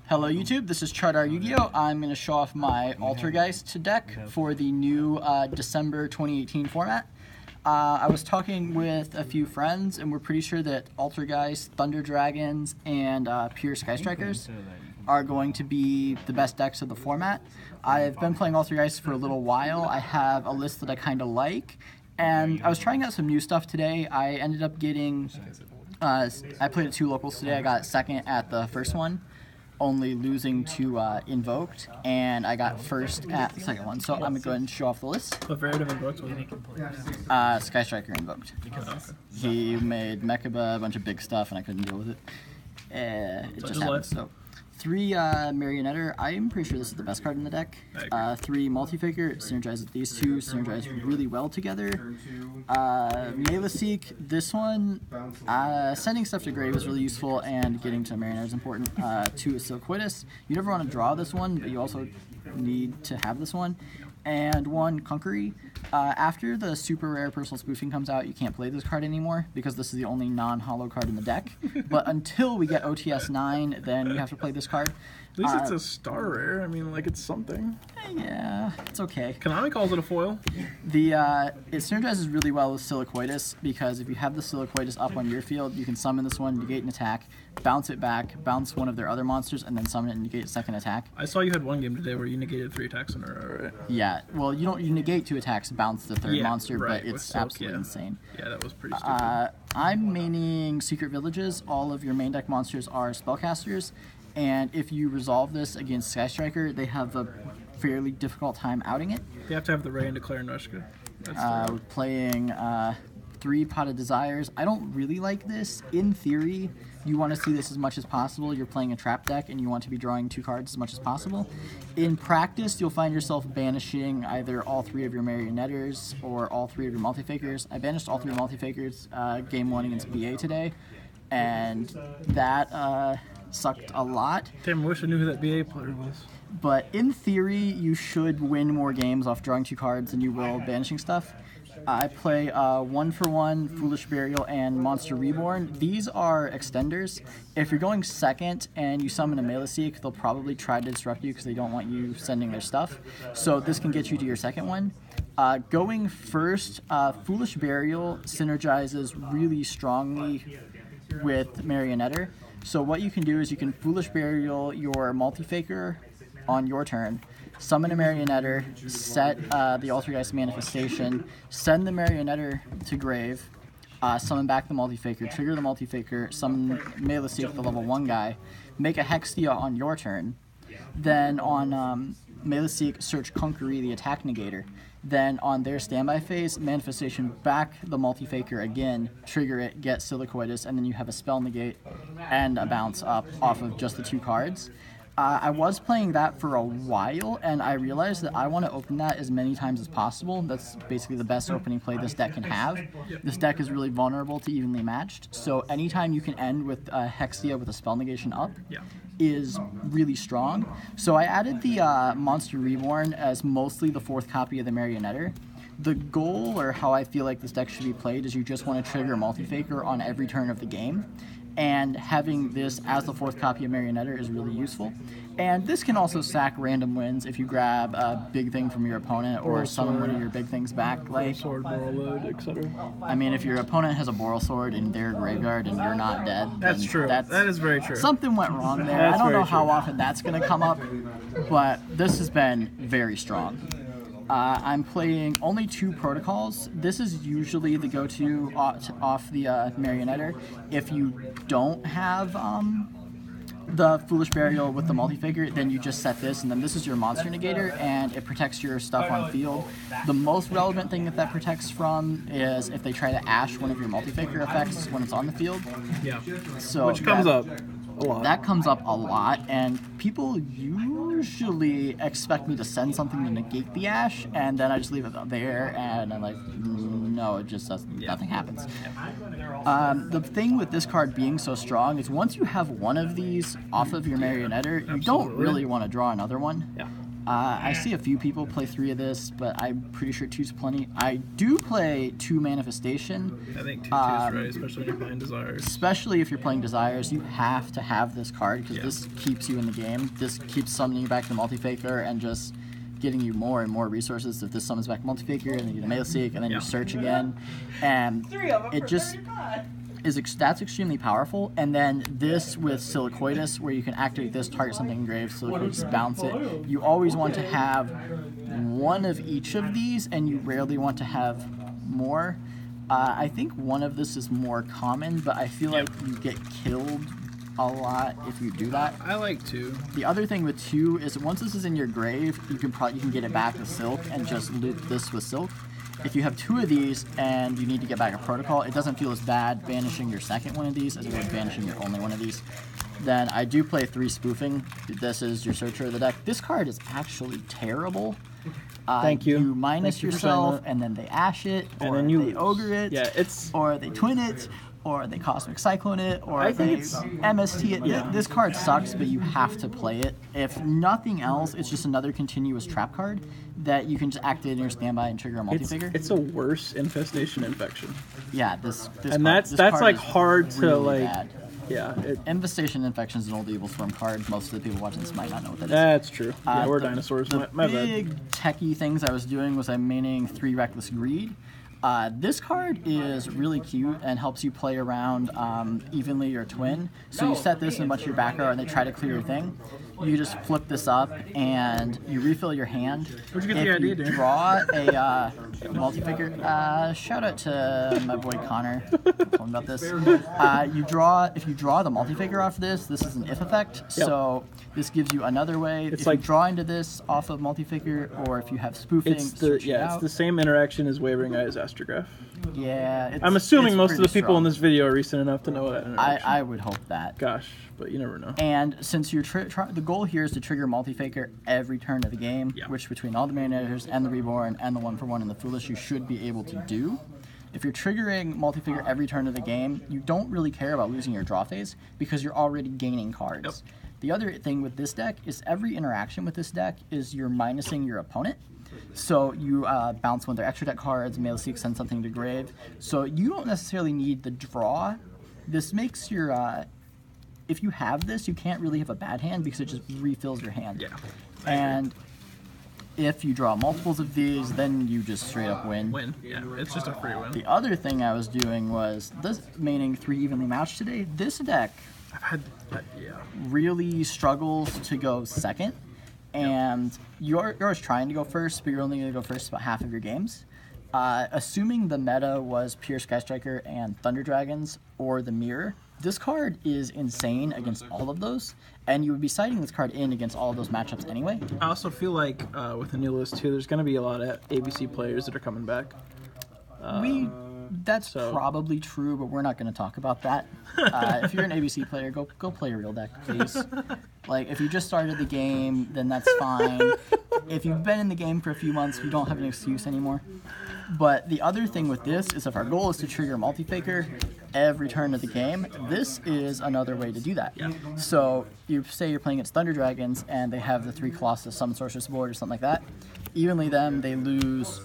Hello YouTube, this is ChardarYuGiOh. I'm going to show off my Altergeist deck for the new December 2018 format. I was talking with a few friends and we're pretty sure that Altergeist, Thunder Dragons, and Pure Sky Strikers are going to be the best decks of the format. I've been playing Altergeist for a little while. I have a list that I kind of like, and I was trying out some new stuff today. I ended up getting, I played at 2 locals today. I got second at the first one, only losing to Invoked, and I got first at the second one. So I'm going to go ahead and show off the list. What variant of Invoked was he? Sky Striker Invoked. He made Mechaba, a bunch of big stuff, and I couldn't deal with it. It just happened. So 3 Marionetter. I'm pretty sure this is the best card in the deck. 3 Multi-Figure. Synergizes with these two. Synergize really well together. Melee-Seek. This one, sending stuff to grave is really useful, and getting to Marionetter is important. 2 is Silquitus. You never want to draw this one, but you also need to have this one. And 1 Conquery. After the super rare personal spoofing comes out, you can't play this card anymore because this is the only non-holo card in the deck. But until we get OTS 9, then you have to play this card. At least it's a star rare. I mean, like, it's something. Yeah, it's okay. Konami calls it a foil. It synergizes really well with Silicoitus because if you have the Silicoitus up on your field, you can summon this one, negate an attack, bounce it back, bounce one of their other monsters, and then summon it and negate a second attack. I saw you had one game today where you negated 3 attacks in a row, right? Yeah, well, you negate 2 attacks, bounce the third monster, right, but it's absolutely insane. Yeah, that was pretty stupid. I'm maining Secret Villages. All of your main deck monsters are spellcasters, and if you resolve this against Sky Striker, they have a fairly difficult time outing it. You have to have the Ray and declare Nushka. We're playing 3 Pot of Desires. I don't really like this. In theory, you want to see this as much as possible. You're playing a trap deck and you want to be drawing 2 cards as much as possible. In practice, you'll find yourself banishing either all 3 of your Marionetters or all 3 of your Multi-Figures. I banished all 3 Multi-Figures game 1 against BA today, and that sucked a lot. Damn, I wish I knew who that BA player was. But in theory, you should win more games off drawing 2 cards than you will banishing stuff. I play 1-for-1, Foolish Burial, and Monster Reborn. These are extenders. If you're going second and you summon a Melee-Seek, they'll probably try to disrupt you because they don't want you sending their stuff. So this can get you to your second one. Going first, Foolish Burial synergizes really strongly with Marionetter. So what you can do is you can Foolish Burial your Multi-Faker on your turn, summon a Marionetter, set the Altergeist manifestation, send the Marionetter to grave, summon back the Multi-Faker, trigger the Multi-Faker, summon Melee-Seek the level 1 guy, make a Hextia on your turn, then on Melee-Seek search Conquery the attack negator, then on their standby phase, manifestation back the Multi-Faker again, trigger it, get Silicoitus, and then you have a spell negate and a bounce up off of just the 2 cards. I was playing that for a while, and I realized that I want to open that as many times as possible. That's basically the best opening play this deck can have. This deck is really vulnerable to evenly matched, so anytime you can end with Hextia with a spell negation up is really strong. So I added the Monster Reborn as mostly the 4th copy of the Marionetter. The goal, or how I feel like this deck should be played, is you just want to trigger Multi-Faker on every turn of the game. And having this as the 4th copy of Marionetter is really useful. And this can also sack random wins if you grab a big thing from your opponent or summon one of your big things back. Like Sword, Moral Load, etc. I mean, if your opponent has a Boral Sword in their graveyard and you're not dead, that's true. That is very true. Something went wrong there. I don't know how often that's going to come up, but this has been very strong. I'm playing only 2 protocols. This is usually the go-to off the Marionetter. If you don't have the Foolish Burial with the Multi-Figure, then you just set this, and then this is your Monster Negator, and it protects your stuff on field. The most relevant thing that protects from is if they try to Ash one of your Multi-Figure effects when it's on the field. Yeah. So which comes up a lot. That comes up a lot, and people usually expect me to send something to negate the Ash, and then I just leave it there, and I'm like, no, it just doesn't, nothing happens. The thing with this card being so strong is once you have one of these off of your Marionetter, you don't really want to draw another one. I see a few people play 3 of this, but I'm pretty sure 2's plenty. I do play 2 Manifestation. I think 2 is right, especially when you're playing Desires. Especially if you're playing Desires, you have to have this card because this keeps you in the game. This keeps summoning you back to Multi-Faker and just getting you more and more resources. If this summons back Multi-Faker, and then you get a Melee Seek, and then you search again. And it just that's extremely powerful. And then this with Silicoitus, where you can activate this, target something engraved, Silicoitus, bounce it. You always want to have one of each of these, and you rarely want to have more. I think one of this is more common, but I feel like you get killed a lot if you do that. I like 2. The other thing with 2 is once this is in your grave, you can get it back with Silk and just loop this with Silk. If you have 2 of these and you need to get back a protocol, it doesn't feel as bad banishing your second one of these as it would banishing your only one of these. Then I do play 3 spoofing. This is your searcher of the deck. This card is actually terrible. Thank you. You minus yourself, and then they ash it, or then they ogre it, or they twin it, or they Cosmic Cyclone it, or they MST it. Yeah. This card sucks, but you have to play it. If nothing else, it's just another continuous trap card that you can just activate in your standby and trigger a multi-figure. It's a worse Infestation Infection. Yeah, this and card, that's like hard to really like. Bad. Yeah. Infestation Infection is an old Evil Swarm card. Most of the people watching this might not know what that is. That's true. Yeah, we're dinosaurs. The my big bad. techie things I was doing was I'm maining 3 Reckless Greed. This card is really cute and helps you play around evenly your twin. So you set this in a bunch of your back row and they try to clear your thing. You just flip this up and you refill your hand. Where'd you get the idea, dude? Draw a multi-figure. Shout out to my boy Connor. Told him about this. If you draw the multi-figure off this is an if effect. So this gives you another way. If you draw into this off of multi-figure, or if you have spoofing, it's the same interaction as Wavering Eye's Astrograph. Yeah, I'm assuming most of the people strong. in this video are recent enough to know that interaction. I would hope that. Gosh, but you never know. And since you're the goal here is to trigger multi-faker every turn of the game, which between all the Marinators and the Reborn and the 1-for-1 and the Foolish, you should be able to do. If you're triggering multi-figure every turn of the game, you don't really care about losing your draw phase because you're already gaining cards. The other thing with this deck is every interaction with this deck is you're minusing your opponent. So you bounce one of their extra deck cards, Melee Seek, send something to grave. So you don't necessarily need the draw. This makes your, if you have this, you can't really have a bad hand because it just refills your hand. Yeah. And if you draw multiples of these, then you just straight up win. Yeah, it's just a free win. The other thing I was doing was, this maining 3 evenly matched today, this deck really struggles to go second. And you're always trying to go first, but you're only going to go first about half of your games. Assuming the meta was Pure Sky Striker and Thunder Dragons or the Mirror, this card is insane against all of those, and you would be citing this card in against all of those matchups anyway. I also feel like with the new list too, there's going to be a lot of ABC players that are coming back. That's probably true, but we're not going to talk about that. If you're an ABC player, go play a real deck, please. Like, if you just started the game, then that's fine. If you've been in the game for a few months, you don't have an excuse anymore. But the other thing with this is if our goal is to trigger multi-faker every turn of the game, this is another way to do that. So you say you're playing against Thunder Dragons and they have the 3 Colossus Summon Sorceress board or something like that. Evenly them, they lose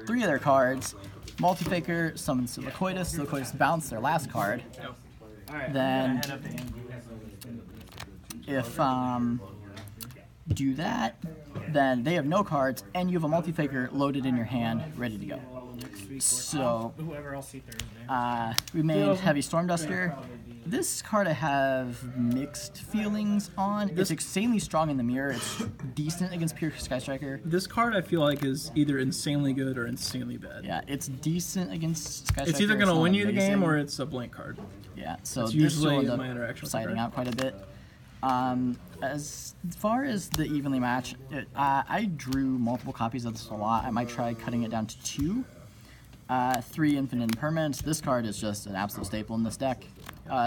3 of their cards. Multi-faker summons Silicoitus. Silicoitus bounce their last card. Then if do that, then they have no cards, and you have a multi-faker loaded in your hand, ready to go. So we made Heavy Stormduster. This card I have mixed feelings on. It's insanely strong in the Mirror. It's decent against Pure Sky Striker. This card I feel like is either insanely good or insanely bad. Yeah, it's decent against Sky Striker. It's either going to win you the game or it's a blank card. Yeah, so that's this usually will end my up interaction siding out quite a bit. As far as the evenly match, I drew multiple copies of this a lot. I might try cutting it down to 2. 3 Infinite Impermanence. This card is just an absolute staple in this deck.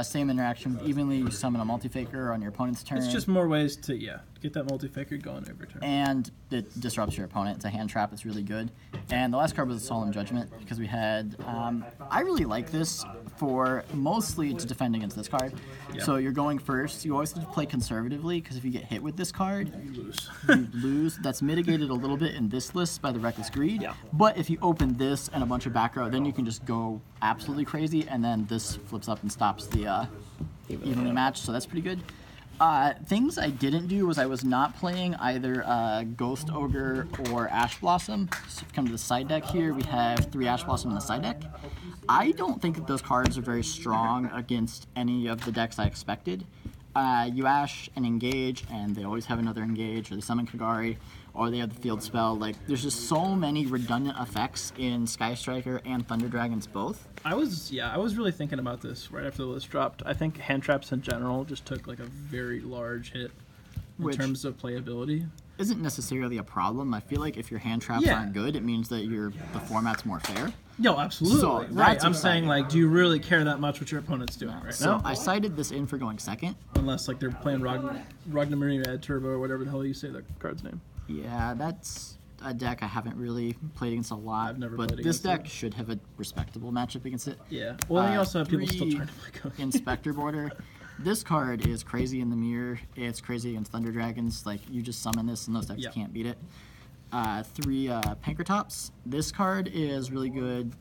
Same interaction with evenly. You summon a multi-faker on your opponent's turn. It's just more ways to get that multi-faker going every turn. And it disrupts your opponent. It's a hand trap. It's really good. And the last card was a Solemn Judgment because we had. I really like this for mostly to defend against this card. Yeah. So you're going first. You always have to play conservatively because if you get hit with this card, You lose. you lose. That's mitigated a little bit in this list by the Reckless Greed. Yeah. But if you open this and a bunch of back row, then you can just go absolutely crazy, and then this flips up and stops the evenly match. So that's pretty good. Things I didn't do was I was not playing either Ghost Ogre or Ash Blossom. So if you come to the side deck here, we have 3 Ash Blossom in the side deck. I don't think that those cards are very strong against any of the decks I expected. You Ash and Engage, and they always have another Engage, or they summon Kagari, or they have the Field Spell. Like, there's just so many redundant effects in Sky Striker and Thunder Dragons both. I was really thinking about this right after the list dropped. I think hand traps in general just took like a very large hit in Which terms of playability. isn't necessarily a problem. I feel like if your hand traps aren't good, it means that the format's more fair. No, absolutely. So right. that's I'm exciting. saying, like, do you really care that much what your opponent's doing right So now? I cited this in for going second. Unless, like, they're playing Ragnarmyriad Turbo or whatever the hell you say the card's name. Yeah, that's a deck I haven't really played against a lot. I've never but played this against deck it. should have a respectable matchup against it. Yeah. Well, then you also have people still 3 trying to play Ghost. Inspector Border. This card is crazy in the mirror. It's crazy against Thunder Dragons. Like, you just summon this and those decks can't beat it. 3 Pankratops. This card is really good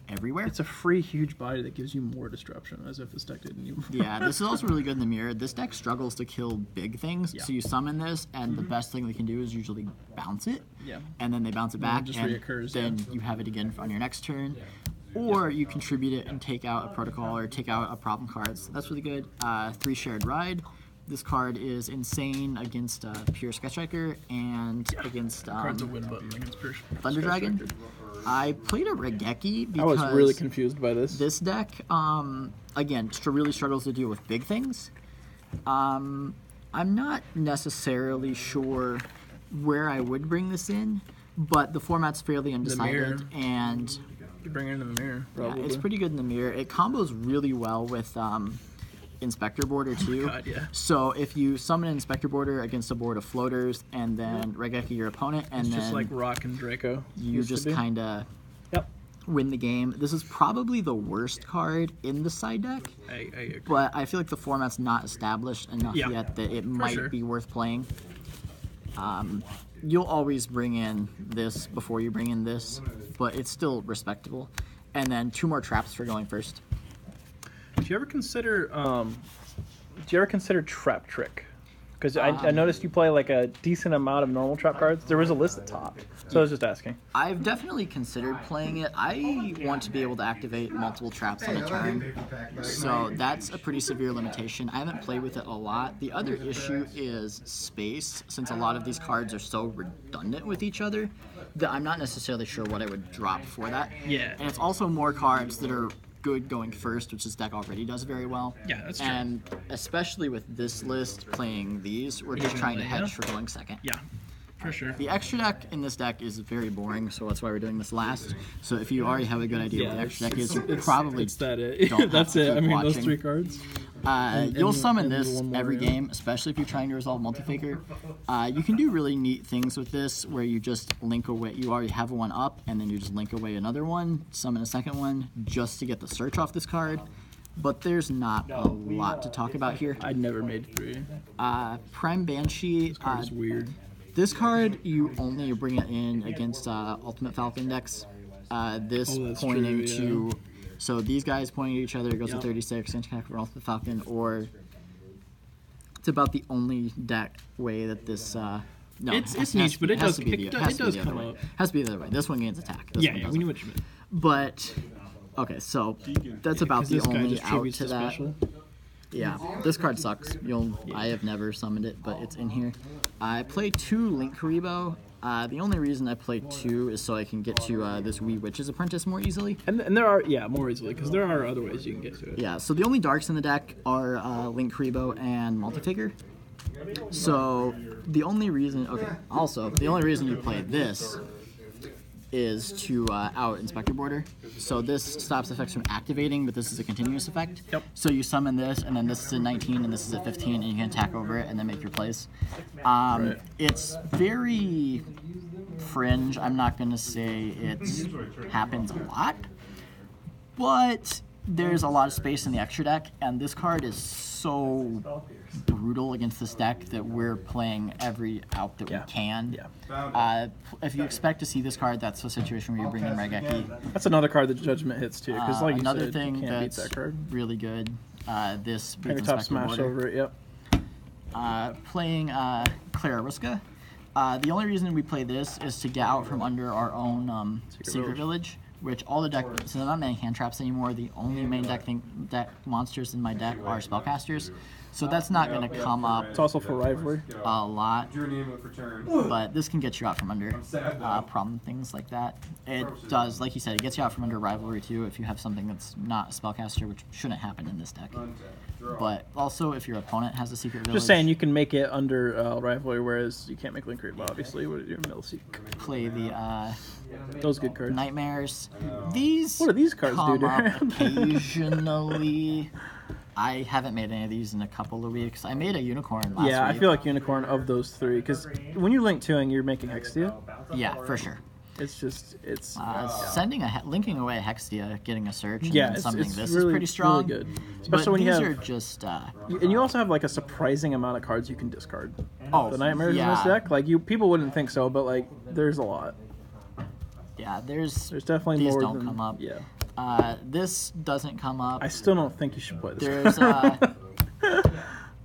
everywhere. It's a free huge body that gives you more disruption, as if this deck didn't need more. Yeah, this is also really good in the mirror. This deck struggles to kill big things, so you summon this, and the best thing they can do is usually bounce it. Yeah. And then they bounce it back, just and reoccurs, then you have it again on your next turn. Or you contribute it and take out a protocol or take out a problem card. So that's really good. 3 Shared Ride. This card is insane against Pure Sky Striker and against Card's a win button against Pure Thunder Sky Dragon. Striker. I played a Regeki because I was really confused by this. this deck, again, really struggles to deal with big things. I'm not necessarily sure where I would bring this in, but the format's fairly undecided, and You bring it into the mirror, yeah, probably. it's pretty good in the mirror. It combos really well with Inspector Border too. God, yeah. So if you summon an Inspector Border against a board of floaters, and then Regeki your opponent, and It's then just like Rock and Draco. you used to just be. kind of Yep. win the game. This is probably the worst card in the side deck, I agree. but I feel like the format's not established enough Yeah, yet that it might sure. be worth playing. You'll always bring in this before you bring in this, but it's still respectable. And then 2 more traps for going first. Do you ever consider Trap Trick? Because I noticed you play like a decent amount of normal trap cards. There was a list at top, so I was just asking. I've definitely considered playing it. I want to be able to activate multiple traps on a turn, so that's a pretty severe limitation. I haven't played with it a lot. The other issue is space, since a lot of these cards are so redundant with each other that I'm not necessarily sure what I would drop for that. Yeah. And it's also more cards that are good going first, which this deck already does very well. Yeah, that's true. And especially with this list playing these, we're just trying to hedge for going second. Yeah, for sure. The extra deck in this deck is very boring, so that's why we're doing this last. So if you already have a good idea what the extra deck is, you probably It's that it. don't have That's to it. I keep mean, those watching. 3 cards. You'll summon and this one more, every yeah. game, especially if you're trying to resolve multi-faker. You can do really neat things with this, where you just link away. You already have one up, and then you just link away another one, summon a second one, just to get the search off this card. But there's not a lot to talk about here. I never made 3. Prime Banshee. It's weird. This card, you only bring it in against Ultimate Falcon decks. This that's pointing true, to... So these guys pointing at each other, it goes to 36, interconnect for Ultimate Falcon, or... It's about the only deck way that this... No, It's niche, but it does be the come other way. up. Has to be the other way. This one gains attack. This one Yeah, we doesn't. knew what you meant. But... Okay, so that's about 'Cause the this guy only just out tributes to that. special. Yeah, this card sucks. I have never summoned it, but it's in here. I play 2 Link Karibo. The only reason I play 2 is so I can get to this Wee Witch's Apprentice more easily. And there are, more easily, because there are other ways you can get to it. Yeah, so the only darks in the deck are Link Karibo and Multifigure. So the only reason, the only reason you play this is to out Inspector Border. So this stops effects from activating, but this is a continuous effect. Yep. So you summon this, and then this is a 19, and this is a 15, and you can attack over it and then make your plays. Right. It's very fringe. I'm not going to say it happens a lot, but there's a lot of space in the extra deck, and this card is so brutal against this deck that we're playing every out that we can. Yeah. If you expect to see this card, that's a situation where you bring in Regeki. That's another card that Judgment hits too, because like another you said, thing you can't beat that's that card. really good. This beats Maybe top Inspector smash Border. over it. Yep. Playing Clara Ruska. The only reason we play this is to get out from under our own Secret Village, which all the deck, so there's not many hand traps anymore. The only main deck monsters in my deck are spellcasters, so that's not going to come up It's also for rivalry. a lot. But this can get you out from under problem things like that. It does, like you said, it gets you out from under rivalry too if you have something that's not a spellcaster, which shouldn't happen in this deck. But also, if your opponent has a Secret Village, Just saying, you can make it under rivalry, whereas you can't make Link Creep, obviously. What are your Millseek? play the Those good cards. Nightmares. These What do these cards do, come up Darren? occasionally. I haven't made any of these in a couple of weeks. I made a unicorn last Yeah, week. I feel like Unicorn of those three, because when you link toing, you're making Hextia. Yeah, for sure. It's just, it's... Linking away a Hextia, getting a search, and yeah, then it's summoning this really, is pretty strong. really good. But Especially when these you are have... just... and you also have like a surprising amount of cards you can discard. Oh, The Nightmares in this deck, like people wouldn't think so, but like there's a lot. Yeah, there's Definitely these more don't than... come up. Yeah. This doesn't come up. I still don't think you should play this. There's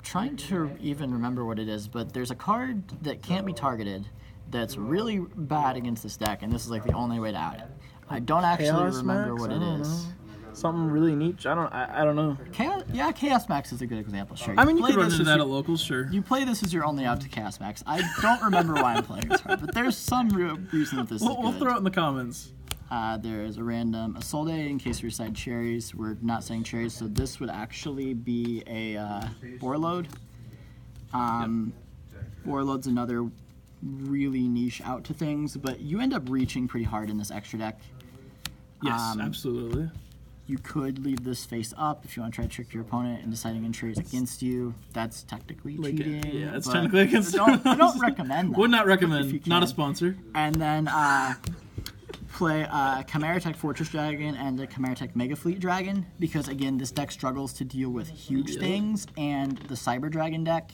trying to even remember what it is, but there's a card that can't be targeted that's really bad against this deck, and this is like the only way to out it. I don't actually Chaos remember Max? what I it don't is. know. Something really niche. I don't know. Chaos Max is a good example. Sure. I mean, you play could run this into as that your- at locals, sure. You play this as your only out to Chaos Max. I don't remember why I'm playing this card, but there's some real reason that this is We'll good. throw it in the comments. There's a random Isolde in case we decide cherries. We're not saying cherries, so this would actually be a Warlord. Warlord's another really niche out to things, but you end up reaching pretty hard in this extra deck. Yes, absolutely. You could leave this face up if you want to try to trick your opponent into deciding entries against you. That's technically cheating. Yeah, it's but technically against. I don't recommend that. Would not if recommend. you Not a can. sponsor. And then play Chimera Tech Fortress Dragon and a Chimera Tech Mega Fleet Dragon, because again, this deck struggles to deal with huge things, and the Cyber Dragon deck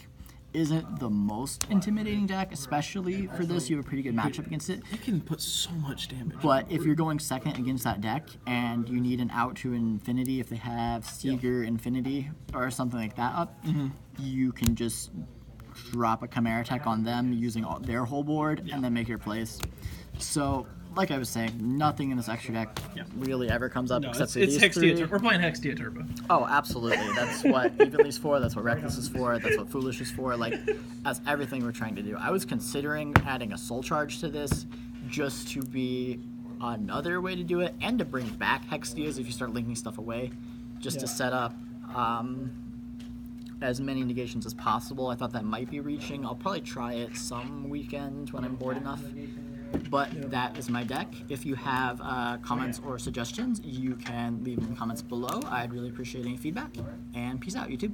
isn't the most intimidating deck, especially for this. You have a pretty good matchup against it. It can put so much damage. But if you're going second against that deck and you need an out to Infinity, if they have Seeger Infinity or something like that up, you can just drop a Chimera Tech on them using their whole board and then make your plays. So, like I was saying, nothing in this extra deck really ever comes up except for these three. We're playing Hextia Turbo. Oh, absolutely. That's what Evenly's for. That's what Reckless is for. That's what Foolish is for. Like, that's everything we're trying to do. I was considering adding a Soul Charge to this just to be another way to do it, and to bring back Hextias if you start linking stuff away, just to set up as many negations as possible. I thought that might be reaching. I'll probably try it some weekend when I'm bored enough. But that is my deck. If you have comments or suggestions, you can leave them in the comments below. I'd really appreciate any feedback. And peace out, YouTube.